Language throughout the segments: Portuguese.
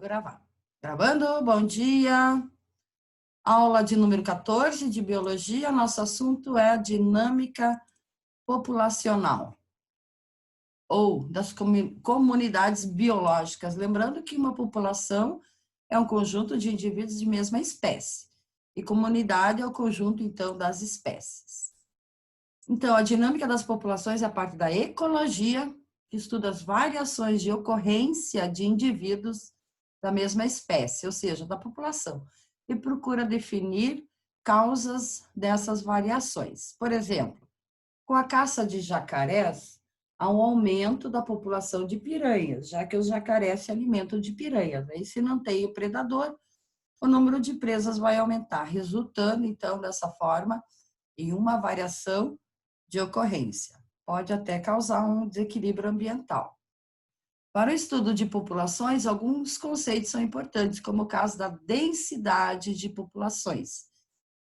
gravar. Gravando, bom dia. Aula de número 14 de biologia. Nosso assunto é a dinâmica populacional ou das comunidades biológicas. Lembrando que uma população é um conjunto de indivíduos de mesma espécie e comunidade é o conjunto, então, das espécies. Então, a dinâmica das populações é a parte da ecologia, que estuda as variações de ocorrência de indivíduos da mesma espécie, ou seja, da população, e procura definir causas dessas variações. Por exemplo, com a caça de jacarés, há um aumento da população de piranhas, já que os jacarés se alimentam de piranhas. Aí, se não tem o predador, o número de presas vai aumentar, resultando, então, dessa forma, em uma variação de ocorrência. Pode até causar um desequilíbrio ambiental. Para o estudo de populações, alguns conceitos são importantes, como o caso da densidade de populações,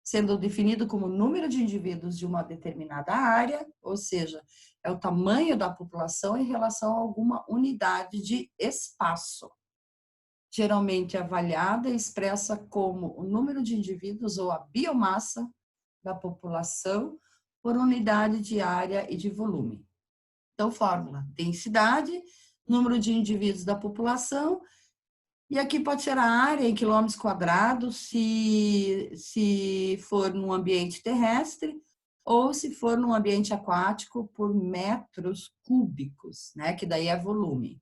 sendo definido como o número de indivíduos de uma determinada área, ou seja, é o tamanho da população em relação a alguma unidade de espaço. Geralmente avaliada e expressa como o número de indivíduos ou a biomassa da população por unidade de área e de volume. Então, fórmula: densidade, número de indivíduos da população, e aqui pode ser a área em quilômetros quadrados, se for num ambiente terrestre, ou se for num ambiente aquático, por metros cúbicos, né? Que daí é volume.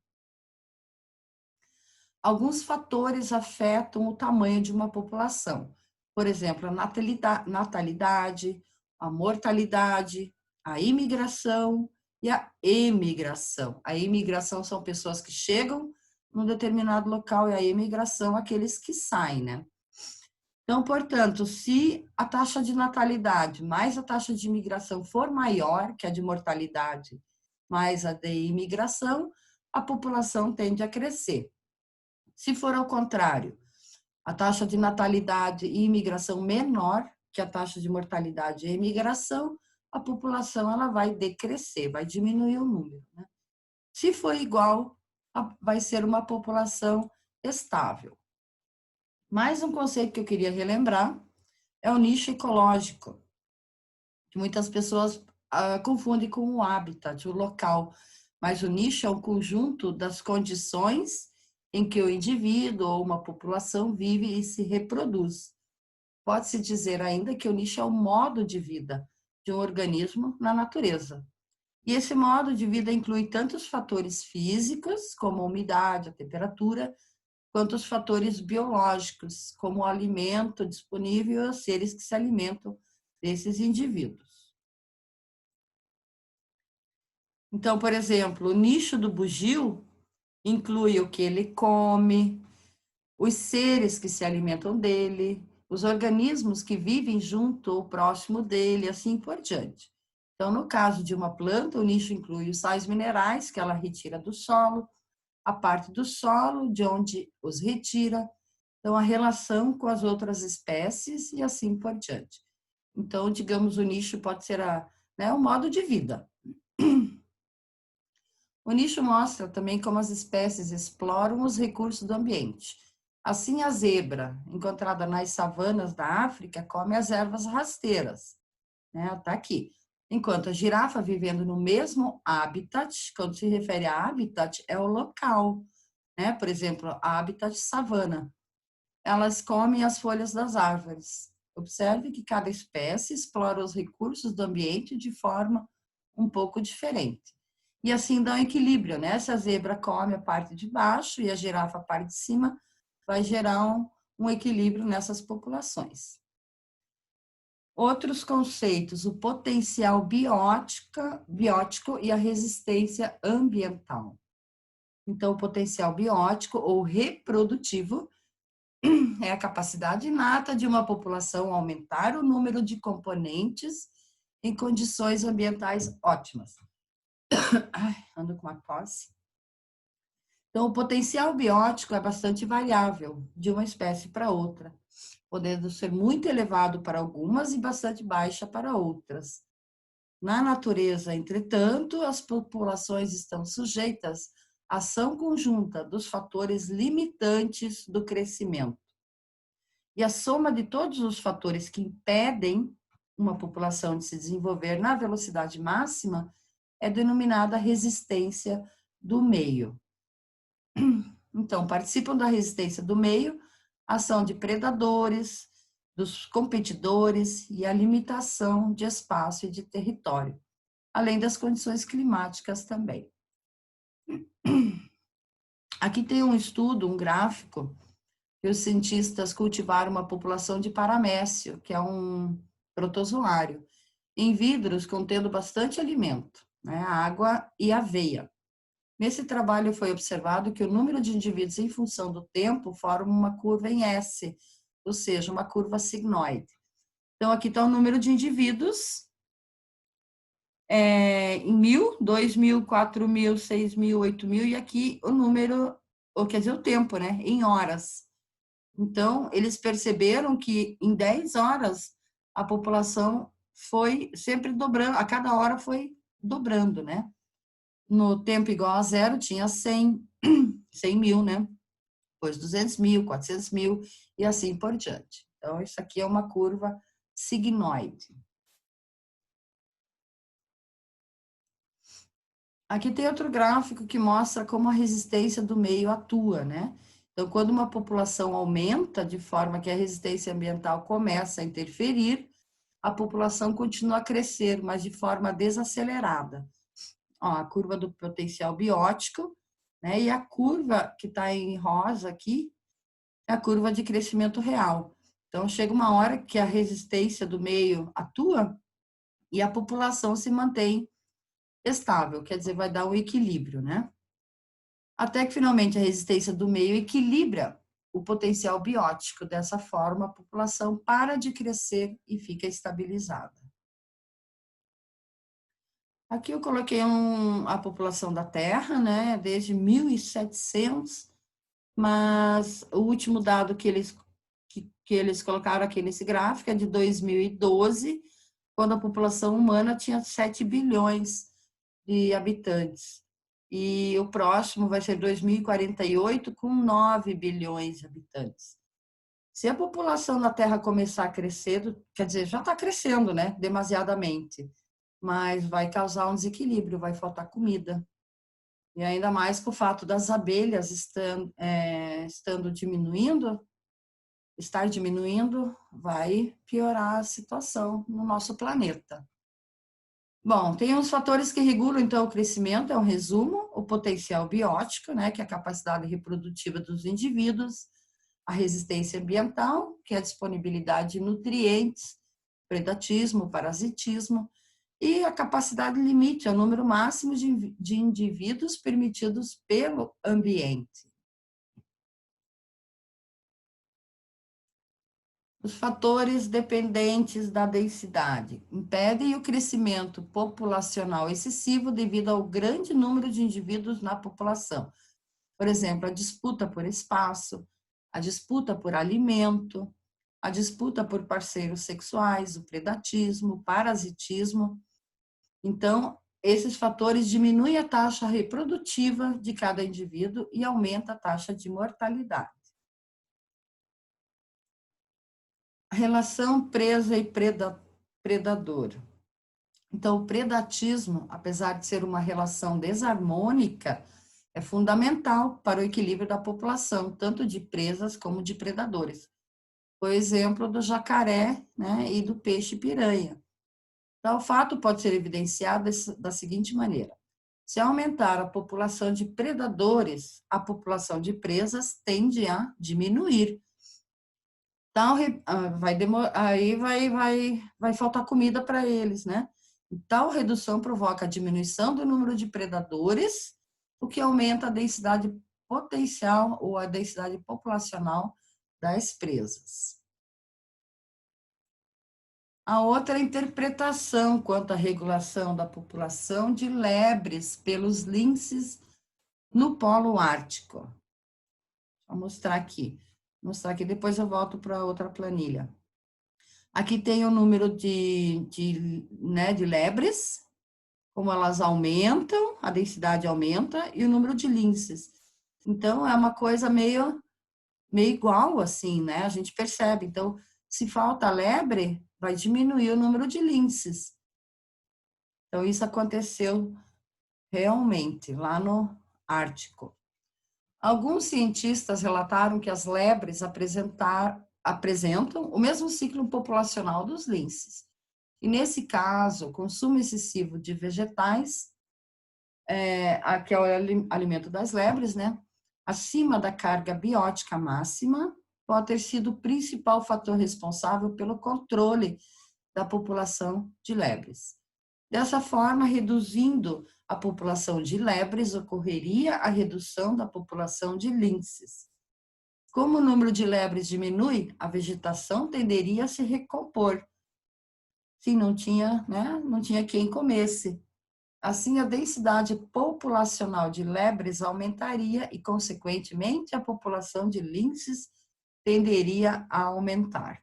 Alguns fatores afetam o tamanho de uma população. Por exemplo, a natalidade, a mortalidade, a imigração e a emigração. A imigração são pessoas que chegam num determinado local e a emigração, aqueles que saem, né? Então, portanto, se a taxa de natalidade mais a taxa de imigração for maior que a de mortalidade mais a de imigração, a população tende a crescer. Se for ao contrário, a taxa de natalidade e imigração menor que a taxa de mortalidade e imigração, a população ela vai decrescer, vai diminuir o número, né? Se for igual, vai ser uma população estável. Mais um conceito que eu queria relembrar é o nicho ecológico, que muitas pessoas confundem com o habitat, o local, mas o nicho é um conjunto das condições em que o indivíduo ou uma população vive e se reproduz. Pode-se dizer ainda que o nicho é o modo de vida de um organismo na natureza. E esse modo de vida inclui tanto os fatores físicos, como a umidade, a temperatura, quanto os fatores biológicos, como o alimento disponível aos seres que se alimentam desses indivíduos. Então, por exemplo, o nicho do bugio inclui o que ele come, os seres que se alimentam dele, os organismos que vivem junto ou próximo dele, assim por diante. Então, no caso de uma planta, o nicho inclui os sais minerais que ela retira do solo, a parte do solo de onde os retira, então a relação com as outras espécies e assim por diante. Então, digamos, o nicho pode ser o modo de vida. O nicho mostra também como as espécies exploram os recursos do ambiente. Assim, a zebra, encontrada nas savanas da África, come as ervas rasteiras, né? Tá aqui. Enquanto a girafa, vivendo no mesmo habitat, quando se refere a habitat, é o local, né? Por exemplo, a habitat savana. Elas comem as folhas das árvores. Observe que cada espécie explora os recursos do ambiente de forma um pouco diferente. E assim dá um equilíbrio, né? Se a zebra come a parte de baixo e a girafa a parte de cima, vai gerar um equilíbrio nessas populações. Outros conceitos, o potencial biótico e a resistência ambiental. Então, o potencial biótico ou reprodutivo é a capacidade inata de uma população aumentar o número de componentes em condições ambientais ótimas. Ai, ando com uma tosse. Então, o potencial biótico é bastante variável de uma espécie para outra, podendo ser muito elevado para algumas e bastante baixa para outras. Na natureza, entretanto, as populações estão sujeitas ação conjunta dos fatores limitantes do crescimento. E a soma de todos os fatores que impedem uma população de se desenvolver na velocidade máxima é denominada resistência do meio. Então, participam da resistência do meio a ação de predadores, dos competidores e a limitação de espaço e de território, além das condições climáticas também. Aqui tem um estudo, um gráfico, que os cientistas cultivaram uma população de paramécio, que é um protozoário, em vidros contendo bastante alimento, né, água e aveia. Nesse trabalho foi observado que o número de indivíduos em função do tempo forma uma curva em S, ou seja, uma curva sigmoide. Então, aqui está o número de indivíduos em 1.000, 2.000, 4.000, 6.000, 8.000, e aqui o número, ou quer dizer, o tempo, né, em horas. Então, eles perceberam que em 10 horas a população foi sempre dobrando, a cada hora foi dobrando, né? No tempo igual a zero tinha 100 mil, né? Depois 200 mil, 400 mil e assim por diante. Então, isso aqui é uma curva sigmoide. Aqui tem outro gráfico que mostra como a resistência do meio atua, né? Então, quando uma população aumenta de forma que a resistência ambiental começa a interferir, a população continua a crescer, mas de forma desacelerada. Ó, a curva do potencial biótico, né? E a curva que está em rosa aqui é a curva de crescimento real. Então, chega uma hora que a resistência do meio atua e a população se mantém estável, quer dizer, vai dar um equilíbrio, né? Até que finalmente a resistência do meio equilibra o potencial biótico. Dessa forma, a população para de crescer e fica estabilizada. Aqui eu coloquei a população da Terra, né, desde 1700, mas o último dado que eles colocaram aqui nesse gráfico é de 2012, quando a população humana tinha 7 bilhões de habitantes. E o próximo vai ser 2048, com 9 bilhões de habitantes. Se a população da Terra começar a crescer, quer dizer, já está crescendo, né? Demasiadamente, mas vai causar um desequilíbrio, vai faltar comida. E ainda mais com o fato das abelhas estar diminuindo, vai piorar a situação no nosso planeta. Bom, tem uns fatores que regulam, então, o crescimento, é um resumo, o potencial biótico, né, que é a capacidade reprodutiva dos indivíduos, a resistência ambiental, que é a disponibilidade de nutrientes, predatismo, parasitismo, e a capacidade limite, é o número máximo de indivíduos permitidos pelo ambiente. Os fatores dependentes da densidade impedem o crescimento populacional excessivo devido ao grande número de indivíduos na população. Por exemplo, a disputa por espaço, a disputa por alimento, a disputa por parceiros sexuais, o predatismo, o parasitismo. Então, esses fatores diminuem a taxa reprodutiva de cada indivíduo e aumenta a taxa de mortalidade. Relação presa e predador. Então, o predatismo, apesar de ser uma relação desarmônica, é fundamental para o equilíbrio da população, tanto de presas como de predadores. Por exemplo, do jacaré, né, e do peixe-piranha. Então, o fato pode ser evidenciado da seguinte maneira: se aumentar a população de predadores, a população de presas tende a diminuir. Então, vai faltar comida para eles, né? Tal redução provoca a diminuição do número de predadores, o que aumenta a densidade potencial ou a densidade populacional das presas. A outra interpretação quanto à regulação da população de lebres pelos linces no Polo Ártico. Vou mostrar aqui. Depois eu volto para outra planilha. Aqui tem o número de lebres, como elas aumentam, a densidade aumenta e o número de linces. Então, é uma coisa meio igual, assim, né? A gente percebe. Então, se falta lebre, vai diminuir o número de linces. Então, isso aconteceu realmente lá no Ártico. Alguns cientistas relataram que as lebres apresentam o mesmo ciclo populacional dos linces. E, nesse caso, o consumo excessivo de vegetais, que é o alimento das lebres, né? Acima da carga biótica máxima, pode ter sido o principal fator responsável pelo controle da população de lebres. Dessa forma, reduzindo a população de lebres, ocorreria a redução da população de linces. Como o número de lebres diminui, a vegetação tenderia a se recompor. Sim, não tinha, né? Não tinha quem comesse. Assim, a densidade populacional de lebres aumentaria e, consequentemente, a população de linces tenderia a aumentar.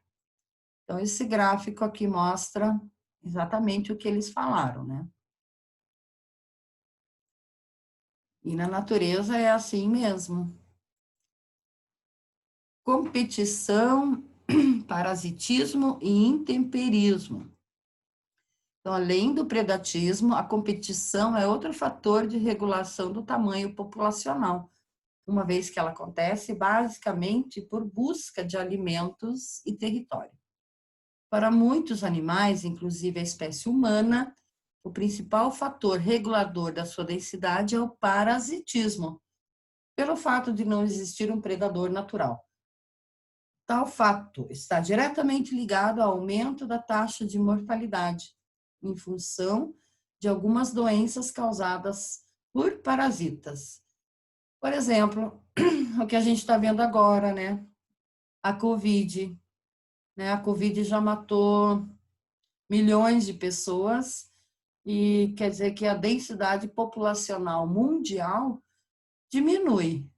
Então, esse gráfico aqui mostra exatamente o que eles falaram, né? E na natureza é assim mesmo. Competição, parasitismo e intemperismo. Então, além do predatismo, a competição é outro fator de regulação do tamanho populacional, uma vez que ela acontece basicamente por busca de alimentos e território. Para muitos animais, inclusive a espécie humana, o principal fator regulador da sua densidade é o parasitismo, pelo fato de não existir um predador natural. Tal fato está diretamente ligado ao aumento da taxa de mortalidade, em função de algumas doenças causadas por parasitas. Por exemplo, o que a gente está vendo agora, né? A Covid, né? A Covid já matou milhões de pessoas e quer dizer que a densidade populacional mundial diminui.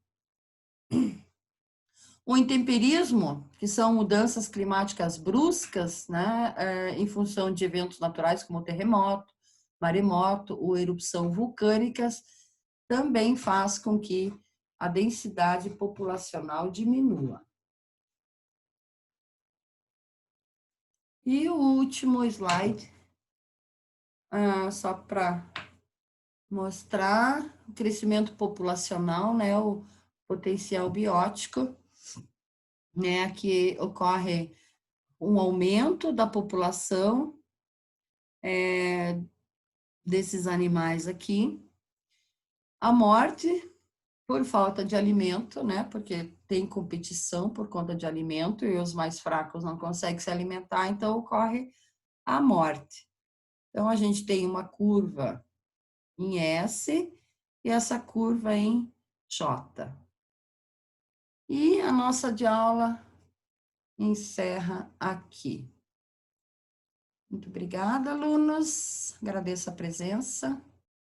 O intemperismo, que são mudanças climáticas bruscas, né, em função de eventos naturais como terremoto, maremoto ou erupção vulcânicas, também faz com que a densidade populacional diminua. E o último slide, só para mostrar o crescimento populacional, né, o potencial biótico, né, que ocorre um aumento da população desses animais aqui, a morte por falta de alimento, né, porque tem competição por conta de alimento e os mais fracos não conseguem se alimentar, então ocorre a morte. Então, a gente tem uma curva em S e essa curva em J. E a nossa de aula encerra aqui. Muito obrigada, alunos. Agradeço a presença.